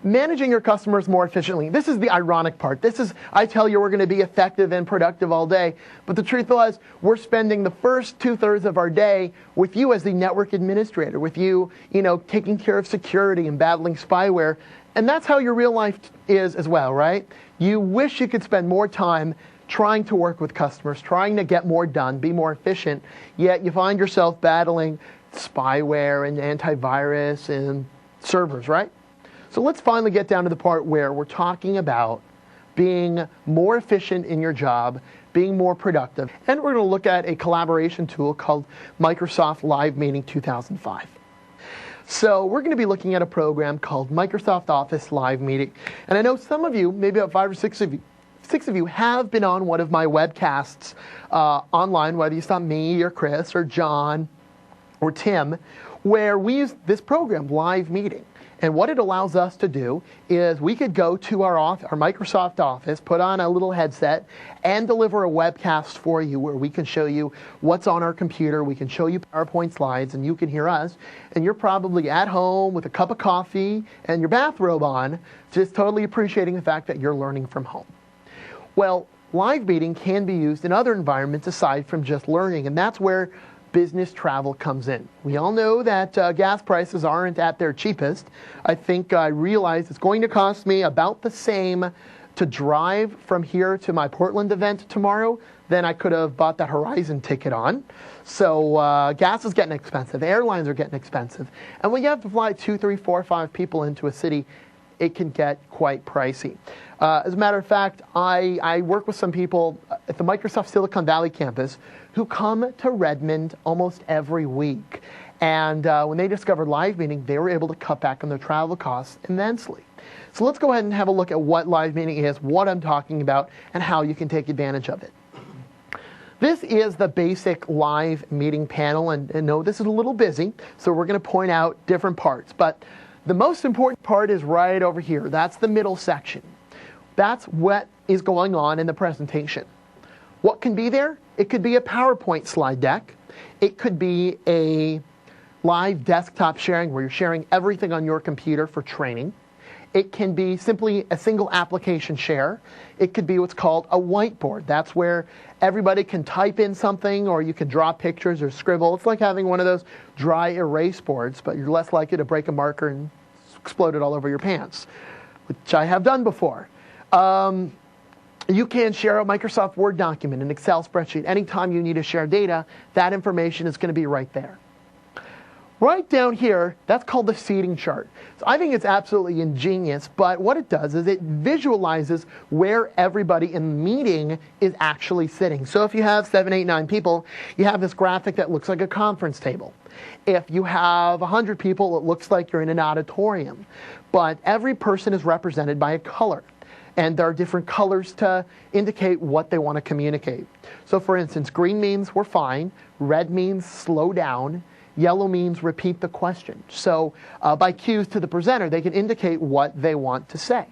managing your customers more efficiently. This is the ironic part. I tell you we're going to be effective and productive all day, but the truth was we're spending the first 2/3 of our day with you as the network administrator, with you, taking care of security and battling spyware. And that's how your real life is as well, right? You wish you could spend more time trying to work with customers, trying to get more done, be more efficient, yet you find yourself battling spyware and antivirus and servers, right? So let's finally get down to the part where we're talking about being more efficient in your job, being more productive. And we're going to look at a collaboration tool called Microsoft Live Meeting 2005. So we're going to be looking at a program called Microsoft Office Live Meeting. And I know some of you, maybe about 5 or 6 of you, have been on one of my webcasts online, whether you saw me or Chris or John or Tim, where we use this program, Live Meeting. And what it allows us to do is we could go to our Microsoft Office, put on a little headset, and deliver a webcast for you where we can show you what's on our computer. We can show you PowerPoint slides, and you can hear us. And you're probably at home with a cup of coffee and your bathrobe on, just totally appreciating the fact that you're learning from home. Well, live meeting can be used in other environments aside from just learning, and that's where business travel comes in. We all know that gas prices aren't at their cheapest. I think I realized it's going to cost me about the same to drive from here to my Portland event tomorrow than I could have bought that Horizon ticket on. So gas is getting expensive. Airlines are getting expensive. And when you have to fly 2, 3, 4, 5 people into a city, it can get quite pricey. As a matter of fact, I work with some people at the Microsoft Silicon Valley campus who come to Redmond almost every week. And when they discovered Live Meeting, they were able to cut back on their travel costs immensely. So let's go ahead and have a look at what Live Meeting is, what I'm talking about, and how you can take advantage of it. This is the basic Live Meeting panel, and no, this is a little busy, so we're going to point out different parts. But the most important part is right over here. That's the middle section. That's what is going on in the presentation. What can be there? It could be a PowerPoint slide deck. It could be a live desktop sharing where you're sharing everything on your computer for training. It can be simply a single application share. It could be what's called a whiteboard. That's where everybody can type in something, or you can draw pictures or scribble. It's like having one of those dry erase boards, but you're less likely to break a marker and explode it all over your pants, which I have done before. You can share a Microsoft Word document, an Excel spreadsheet. Anytime you need to share data, that information is going to be right there. Right down here, that's called the seating chart. So I think it's absolutely ingenious, but what it does is it visualizes where everybody in the meeting is actually sitting. So if you have 7, 8, 9 people, you have this graphic that looks like a conference table. If you have 100 people, it looks like you're in an auditorium. But every person is represented by a color. And there are different colors to indicate what they want to communicate. So for instance, green means we're fine, red means slow down, yellow means repeat the question. So by cues to the presenter, they can indicate what they want to say.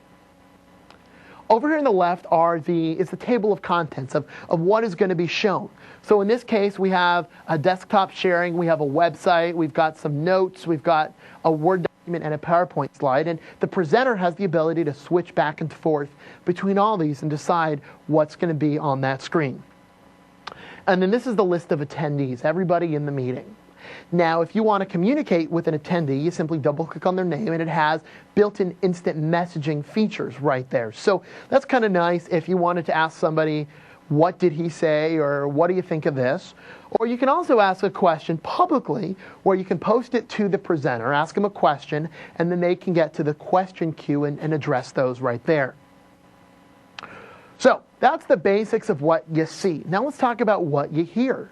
Over here on the left is the table of contents of what is going to be shown. So in this case, we have a desktop sharing, we have a website, we've got some notes, we've got a Word document and a PowerPoint slide, and the presenter has the ability to switch back and forth between all these and decide what's going to be on that screen. And then this is the list of attendees, everybody in the meeting. Now, if you want to communicate with an attendee, you simply double-click on their name, and it has built-in instant messaging features right there. So that's kind of nice if you wanted to ask somebody, what did he say, or what do you think of this? Or you can also ask a question publicly, where you can post it to the presenter, ask them a question, and then they can get to the question queue and address those right there. So that's the basics of what you see. Now let's talk about what you hear.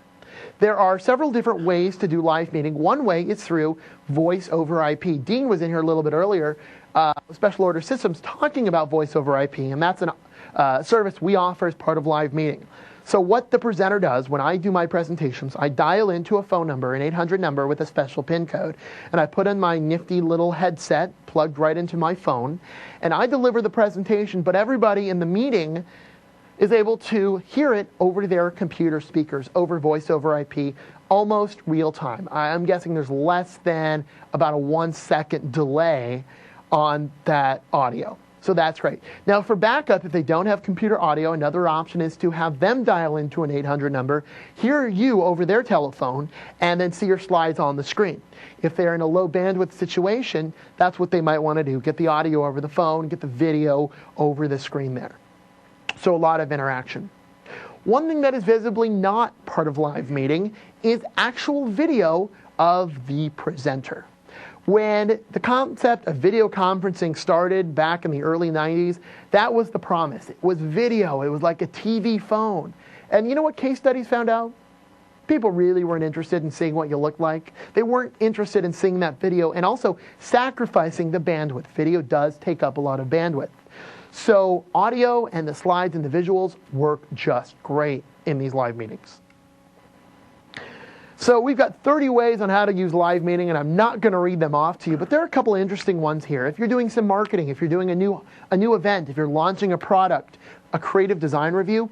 There are several different ways to do live meeting. One way is through voice over IP. Dean was in here a little bit earlier, Special Order Systems, talking about voice over IP, and that's a service we offer as part of live meeting. So what the presenter does when I do my presentations, I dial into a phone number, an 800 number with a special PIN code, and I put in my nifty little headset plugged right into my phone, and I deliver the presentation, but everybody in the meeting is able to hear it over their computer speakers, over voice over IP, almost real time. I'm guessing there's less than about a 1-second delay on that audio. So that's right. Now for backup, if they don't have computer audio, another option is to have them dial into an 800 number, hear you over their telephone, and then see your slides on the screen. If they're in a low bandwidth situation, that's what they might want to do. Get the audio over the phone, get the video over the screen there. So a lot of interaction. One thing that is visibly not part of live meeting is actual video of the presenter. When the concept of video conferencing started back in the early 90s, that was the promise. It was video. It was like a TV phone. And you know what case studies found out? People really weren't interested in seeing what you look like. They weren't interested in seeing that video and also sacrificing the bandwidth. Video does take up a lot of bandwidth. So audio and the slides and the visuals work just great in these live meetings. So we've got 30 ways on how to use live meeting, and I'm not going to read them off to you, but there are a couple of interesting ones here. If you're doing some marketing, if you're doing a new event, if you're launching a product, a creative design review,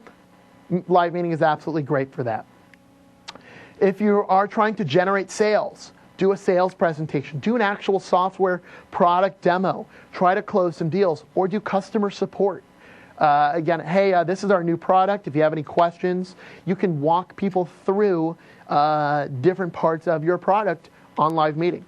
live meeting is absolutely great for that. If you are trying to generate sales, do a sales presentation, do an actual software product demo, try to close some deals, or do customer support. Again, hey, this is our new product. If you have any questions, you can walk people through different parts of your product on live meeting.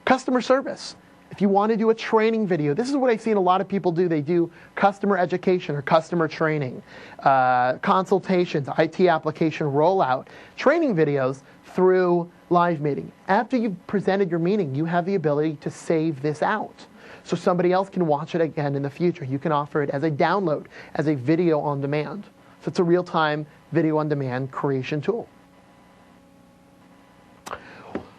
Customer service. If you want to do a training video, this is what I've seen a lot of people do. They do customer education or customer training, consultations, IT application rollout, training videos through live meeting. After you've presented your meeting, you have the ability to save this out, so somebody else can watch it again in the future. You can offer it as a download, as a video on demand. So it's a real-time video on demand creation tool.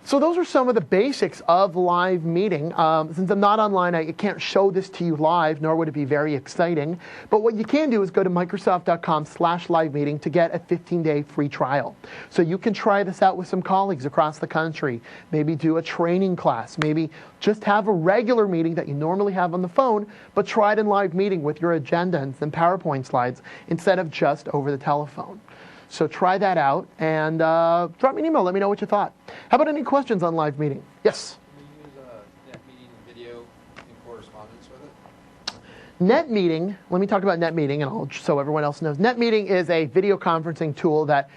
So those are some of the basics of live meeting. Since I'm not online, I can't show this to you live, nor would it be very exciting. But what you can do is go to Microsoft.com/live meeting to get a 15-day free trial. So you can try this out with some colleagues across the country. Maybe do a training class. Maybe just have a regular meeting that you normally have on the phone, but try it in live meeting with your agenda and some PowerPoint slides instead of just over the telephone. So try that out and drop me an email. Let me know what you thought. How about any questions on live meeting? Yes? Can we use net meeting video in correspondence with it? Net meeting, let me talk about net meeting so everyone else knows. Net meeting is a video conferencing tool that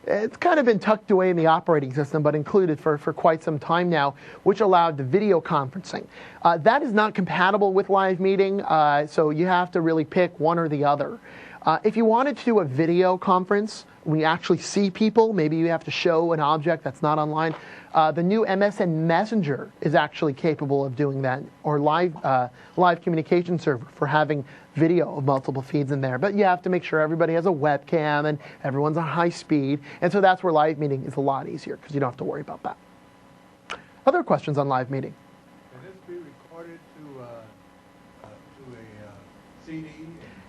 it's kind of been tucked away in the operating system, but included for quite some time now, which allowed the video conferencing. That is not compatible with live meeting, so you have to really pick one or the other. If you wanted to do a video conference, when you actually see people, maybe you have to show an object that's not online, the new MSN Messenger is actually capable of doing that, or live communication server for having video of multiple feeds in there. But you have to make sure everybody has a webcam and everyone's on high speed, and so that's where live meeting is a lot easier because you don't have to worry about that. Other questions on live meeting? Can this be recorded to a CD?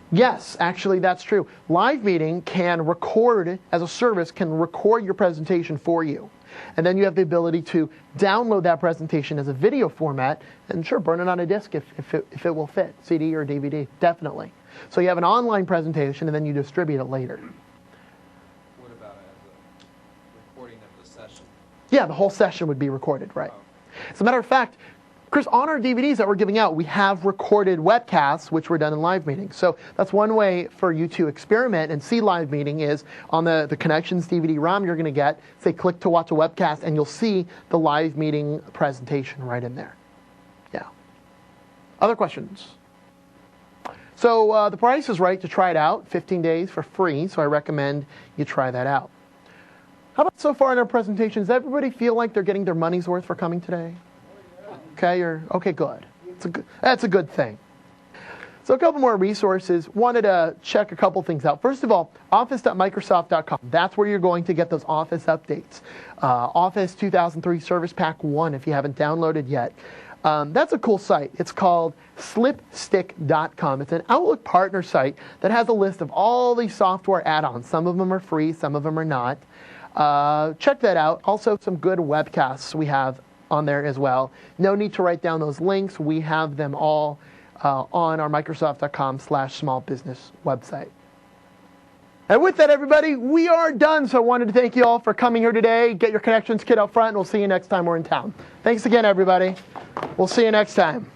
Yes, actually that's true. Live meeting can record, as a service, can record your presentation for you. And then you have the ability to download that presentation as a video format and sure, burn it on a disc if it will fit, CD or DVD, definitely. So you have an online presentation and then you distribute it later. What about as a recording of the session? Yeah, the whole session would be recorded, right? Oh. As a matter of fact, Chris, on our DVDs that we're giving out, we have recorded webcasts, which were done in live meetings. So that's one way for you to experiment and see live meeting is on the Connections DVD-ROM you're going to get, say click to watch a webcast, and you'll see the live meeting presentation right in there. Yeah. Other questions? So the price is right to try it out, 15 days for free, so I recommend you try that out. How about so far in our presentation? Does everybody feel like they're getting their money's worth for coming today? Okay, okay, good. That's a good thing. So a couple more resources. Wanted to check a couple things out. First of all, office.microsoft.com. That's where you're going to get those Office updates. Office 2003 Service Pack 1 if you haven't downloaded yet. That's a cool site. It's called slipstick.com. It's an Outlook partner site that has a list of all these software add-ons. Some of them are free, some of them are not. Check that out. Also, some good webcasts we have on there as well. No need to write down those links. We have them all on our Microsoft.com/small business website. And with that, everybody, we are done. So I wanted to thank you all for coming here today. Get your connections kit up front, and we'll see you next time we're in town. Thanks again, everybody. We'll see you next time.